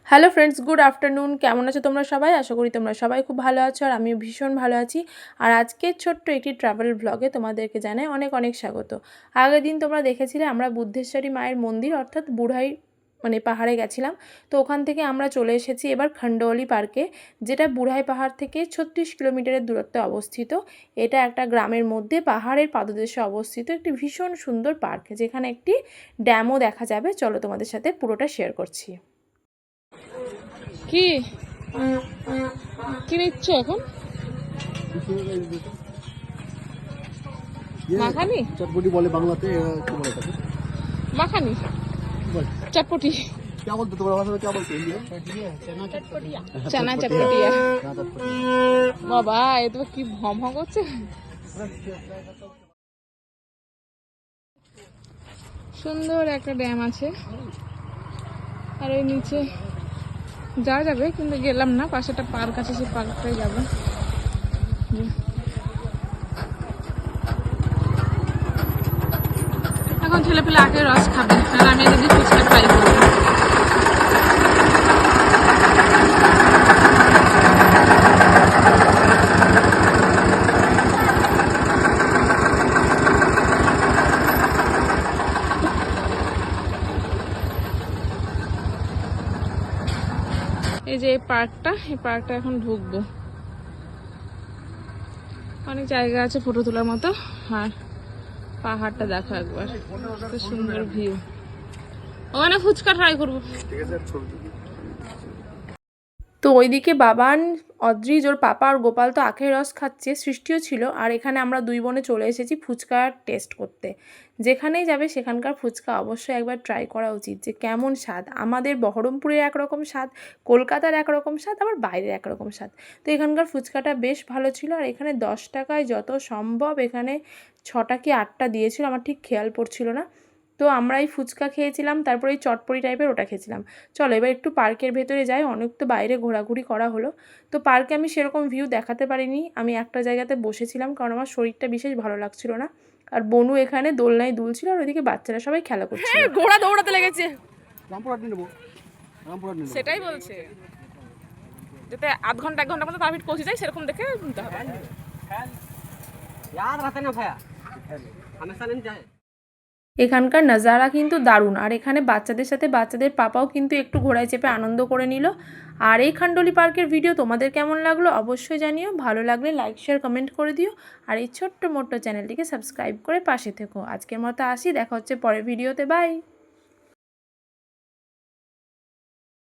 Hello friends, good afternoon. কেমন আছো তোমরা সবাই? আশা করি তোমরা সবাই খুব ভালো আছো আর আমিও ভীষণ ভালো আছি। আর আজকের ছোট্ট একটি ট্রাভেল ব্লগে তোমাদেরকে জানাই অনেক অনেক স্বাগত। আগের দিন তোমরা দেখেছিলে আমরা বুদ্ধেশ্বরী মায়ের মন্দির অর্থাৎ বুড়াই পাহাড়ে গেছিলাম। তো ওখান থেকে আমরা চলে এসেছি এবার খণ্ডওয়ালি পার্কে, যেটা বুড়াই পাহাড় থেকে 36 কিলোমিটারের দূরত্বে অবস্থিত। এটা একটা গ্রামের মধ্যে পাহাড়ের পাদদেশে অবস্থিত একটি ভীষণ সুন্দর পার্ক, যেখানে একটি ড্যামও দেখা যাবে। চলো তোমাদের সাথে পুরোটা শেয়ার করছি। কি কি নিচ্ছ এখন? মাখানি চটপটি বলে বাংলাতে, কি বলে তাকে? মাখানি চটপটি क्या बोलते तुम्हारा भाषा में क्या बोलते हैं? চানা চটপটিয়া। বাবা এ তো কি ভম ভম করছে। সুন্দর একটা ড্যাম আছে আর ওই নিচে যাওয়া যাবে, কিন্তু গেলাম না। পাশে একটা পার্ক আছে, সেই পার্কটাই যাবো। এখন ছেলে পেলে আখের রস খাবে আর আমি যদি ফুচকা ট্রাই করবো। এই যে এই পার্কটা এখন ঢুকবো। অনেক জায়গা আছে ফটো তোলার মতো, আর পাহাড়টা দেখো একবার, কত সুন্দর ভিউ। ওখানে ফুচকা ট্রাই করবো। তো ওইদিকে বাবান, অদ্রিজ, ওর পাপা আর গোপাল তো আখের রস খাচ্ছে, সৃষ্টিও ছিল। আর এখানে আমরা দুই বোনে চলে এসেছি ফুচকা টেস্ট করতে। যেখানেই যাবে সেখানকার ফুচকা অবশ্যই একবার ট্রাই করা উচিত, যে কেমন স্বাদ। আমাদের বহরমপুরের একরকম স্বাদ, কলকাতার একরকম স্বাদ, আবার বাইরের একরকম স্বাদ। তো এখানকার ফুচকাটা বেশ ভালো ছিল। আর এখানে 10 টাকায় যত সম্ভব এখানে 6টা কি 8টা দিয়েছিল, আমার ঠিক খেয়াল পড়ছিল না। তো আমরা এই ফুচকা খেয়েছিলাম, তারপরে এই চটপটি টাইপের ওটা খেয়েছিলাম। চলো এবার একটু পার্কের ভেতরে যাই। অনেক তো বাইরে ঘোরাঘুরি করা হলো। তো পার্কে আমি সেরকম ভিউ দেখাতে পারিনি। আমি একটা জায়গাতে বসেছিলাম, কারণ আমার শরীরটা বিশেষ ভালো লাগছিল না। আর বনু এখানে দোলনায় দুলছিল, আর ওইদিকে বাচ্চারা সবাই খেলা করছিল। ঘোড়া দৌড়াতে লেগেছে। রামপুরহাট নেবো। সেটাই বলছে, যাতে আধ ঘন্টা 1 ঘন্টা মতো তার ভিতরে পৌঁছে যায়, সেরকম দেখে নিতে হবে। এখানকার নাজারা কিন্তু দারুণ। আর এখানে বাচ্চাদের সাথে বাচ্চাদের পাপাও কিন্তু একটু ঘোড়ায় চেপে আনন্দ করে নিল। আর এই খান্ডোলি পার্কের ভিডিও তোমাদের কেমন লাগলো অবশ্যই জানিও। ভালো লাগলে লাইক শেয়ার কমেন্ট করে দিও। আর এই ছোট্ট মোট্ট চ্যানেলটিকে সাবস্ক্রাইব করে পাশে থেকো। আজকের মতো আসি, দেখা হচ্ছে পরের ভিডিওতে। বাই।